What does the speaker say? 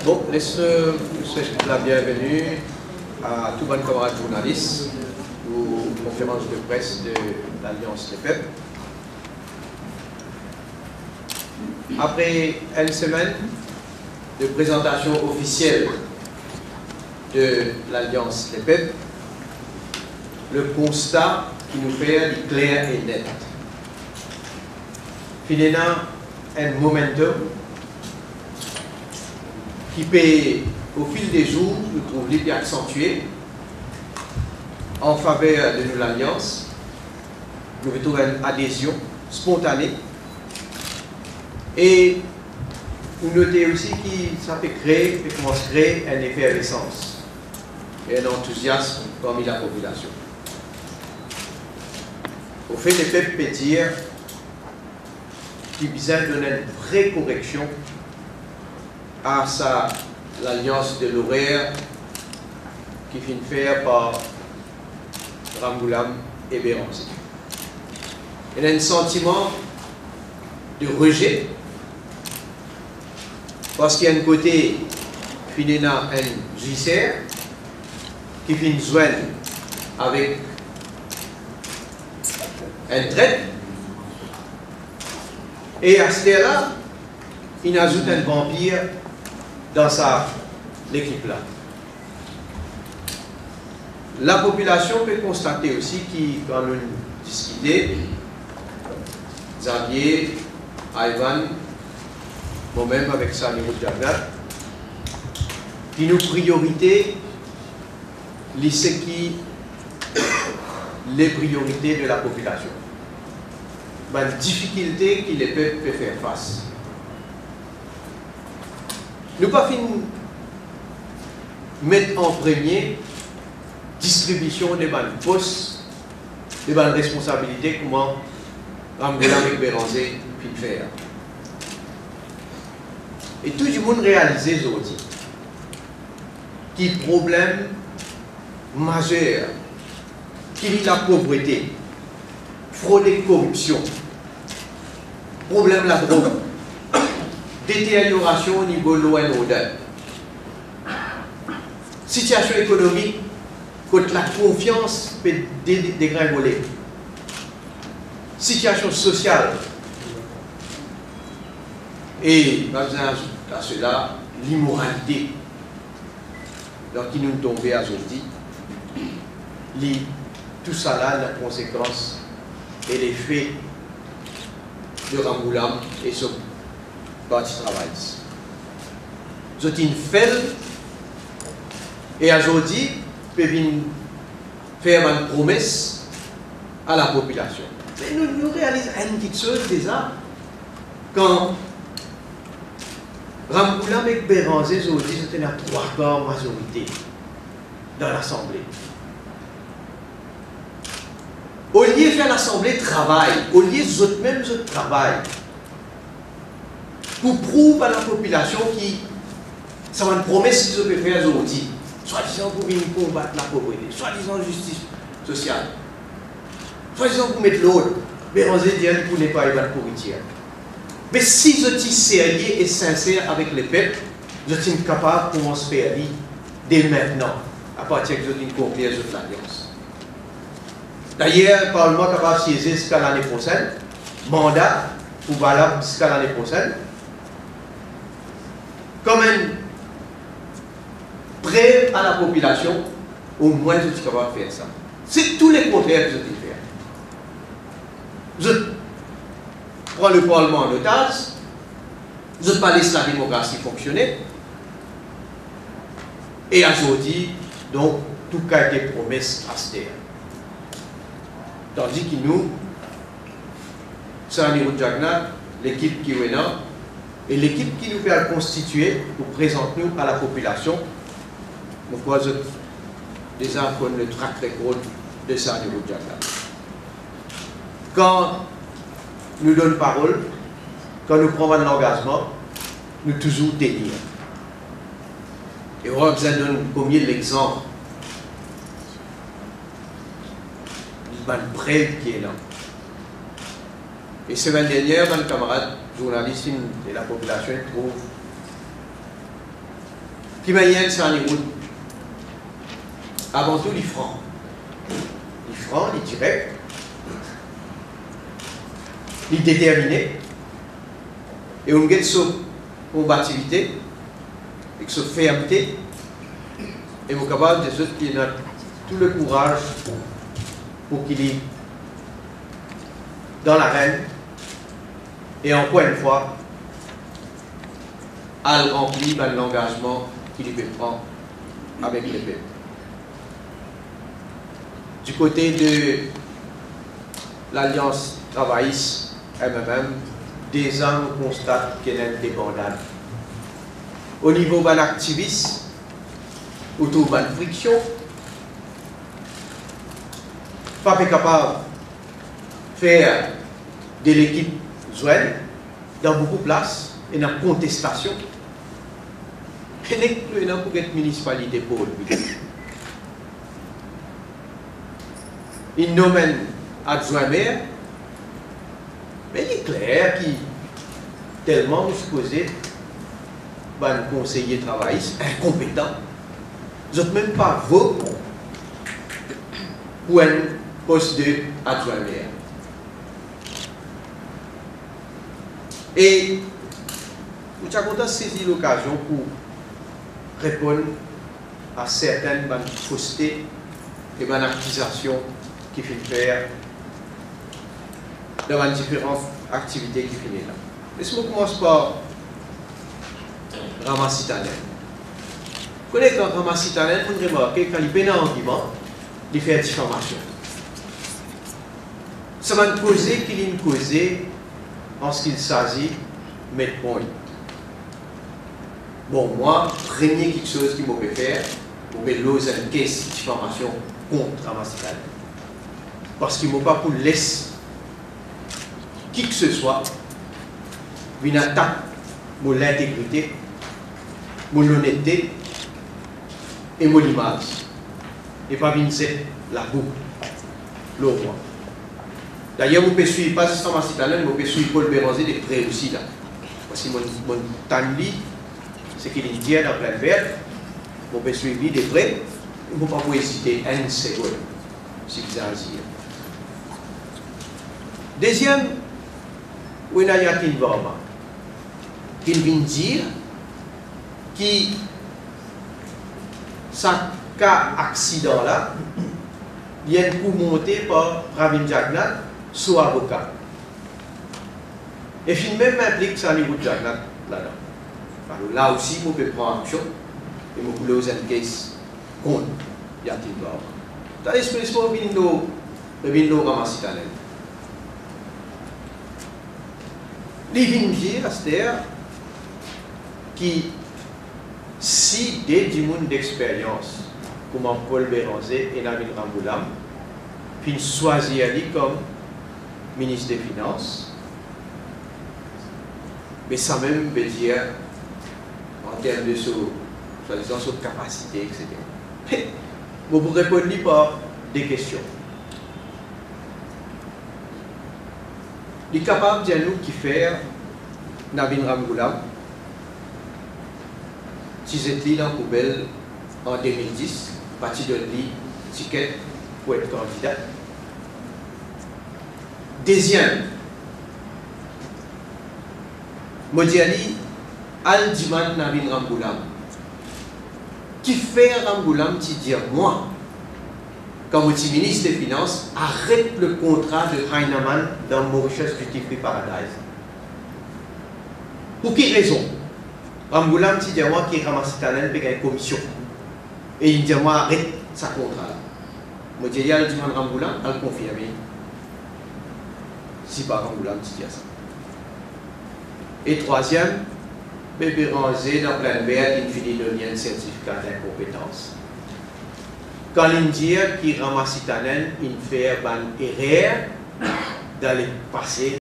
Bon, laisse-nous souhaiter la bienvenue à tous les camarades journalistes aux conférences de presse de l'Alliance des peuples. Après une semaine de présentation officielle de l'Alliance des peuples, le constat qui nous fait est clair et net. Finalement, un momentum qui peut, au fil des jours, nous trouver accentué en faveur de l'Alliance. Nous trouvons une adhésion spontanée. Et nous notons aussi que ça peut commencer à créer un effet d'essence et un enthousiasme parmi la population. Au fait, les peuples peuvent dire qu'il a besoin de donner une vraie correction à l'alliance de l'horaire qui finit faire par Ramgoolam et Béranger. Il y a un sentiment de rejet parce qu'il y a un côté finalement un judiciaire qui finit joindre avec un trait et à ce là il ajoute un vampire dans l'équipe là. La population peut constater aussi que quand nous discutons, Xavier, Ivan, moi-même avec Sani Roudjagat, qui nous priorités, c'est qui les priorités de la population. La difficulté que les peuples peuvent faire face. Nous ne pouvons pas mettre en premier distribution des bonnes postes, des bonnes responsabilités, comment Ramgoolam avec Béranger puis faire. Et tout le monde réalise aujourd'hui qu'il y a un problème majeur, qu'il y a la pauvreté, fraude et corruption, problème de la drogue, détérioration au niveau de l'eau et l'odeur, situation économique, quand la confiance peut dégringoler, situation sociale, et à cela, l'immoralité, donc qui nous tombait aujourd'hui, tout ça là, la conséquence et l'effet de Ramgoolam et son parti travail. C'est une fête et aujourd'hui, peut faire une promesse à la population. Mais nous réalisons une petite chose déjà, quand Ramgoolam et Béranger aujourd'hui, c'était la 3/4 majorité dans l'Assemblée. Au lieu de faire l'Assemblée travail, au lieu de même travail, pour prouver à la population qui c'est une promesse qu'ils peuvent faire aujourd'hui, soi-disant pour venir combattre la pauvreté, soi-disant justice sociale, soi-disant pour mettre l'autre, Béranger dit pour ne pas être pourritière. Mais si je suis sérieux et sincère avec les peuples, je suis capable de commencer à faire dès maintenant, à partir de une confiance de l'Alliance. D'ailleurs, le Parlement est capable de siéger jusqu'à l'année prochaine, mandat ou valable jusqu'à l'année prochaine, comme un prêt à la population, au moins je suis capable de faire ça. C'est tous les contraires que je dis faire. Je prends le Parlement en otage, je ne laisse la démocratie fonctionner, et aujourd'hui, donc, tout cas des promesses à se taire. Tandis que nous, Sani Roudjagat, l'équipe qui est là, et l'équipe qui nous fait constituer pour présenter nous à la population, nous croisons déjà qu'on le track record de Sani Roudjagat. Quand nous donnons parole, quand nous prenons un engagement, nous toujours tenir. Et on va besoin de donner l'exemple du prêtre qui est là. Et semaine dernière, un camarade journaliste de la population trouve qui m'a sur les routes. Avant tout, les francs. Les francs, les directs, les déterminés. Et on gagne sa combativité, et sa fermeté. Et on est capable de ceux qui ont tout le courage pour qu'il y dans l'arène. Et encore une fois, à remplir l'engagement qu'il prend avec les peuples. Du côté de l'Alliance travailliste MMM, des ans on constate qu'elle est indépendante. Au niveau de l'activisme, autour de la friction, pas capable de faire de l'équipe Zouel dans beaucoup de places et dans la contestation. Et n'est pas pour être municipalité pour lui. Il nomme adjoint maire, mais il est clair qu'il tellement supposé un conseiller travailliste incompétent. Vous n'êtes même pas vous pour un poste d'adjoint maire. Et vous avez saisi l'occasion pour répondre à certaines faussetés et accusations qui finissent faire dans les différentes activités qui finissent là. Laissez-moi commencer par ramasser talent. Vous connaissez quand ramasser talent, vous remarquez quand il est en argument, il fait diffamation. Ça va nous causer qu'il est causé en ce qu'il s'agit de mettre point. Bon, moi, premier quelque chose qui m'a fait faire, pour mettre l'eau une caisse de diffamation contre ramasser talent. Parce qu'il ne m'a pas pour laisser qui que ce soit une attaque pour l'intégrité, pour l'honnêteté et pour l'image. Et pas vincer la boucle, le roi. D'ailleurs, vous pouvez suivre pas juste Ramasser Talent, vous pouvez suivre Paul Béranger de près aussi là. Parce que mon tanli, c'est qu'il est dit dans plein vert, vous pouvez suivre de près, vous ne pouvez pas hésiter une seconde, si vous avez dit. Deuxième, où il y a Yatin Barma, qui vient dire que ça cas accident là, il y a un coup monté par Pravin Jagnat sous avocat. Et puis même implique ça les routes Jagnat là-dedans. Alors là aussi, vous pouvez prendre action et vous pouvez oser une caisse contre Yatin Barma. Dans l'expression Bindo Ramasser Talent. Les vignes à cette terre qui, si des gens d'expérience, comme Paul Béranger et Nabil Ramboulam, puis choisir Ali comme ministre des Finances, mais ça même veut dire, en termes de sa capacité, etc. Vous pouvez répondre par des questions. Il est capable de nous qui faire Nabil Ramboulam, si j'étais dans la poubelle en 2010, parti de lui ticket pour être candidat. Deuxième, Modiali Al-Diman Nabil Ramboulam, qui fait Ramboulam, qui dit moi, comme ministre des Finances, arrête le contrat de Heinemann dans Mauritius Duty Free Paradise. Pour quelle raison? Ramboulam dit moi qui ramasse talent paye une commission. Et il dit moi arrête sa contrat. Moi je dis à Ramboulam, elle confirme. Si pas Ramboulam qui dit ça. Et troisième, Bébé Ranger dans plein vert, il finit de donner un certificat d'incompétence. Quand l'Indien qui ramasse talent, il fait une erreur dans le passé.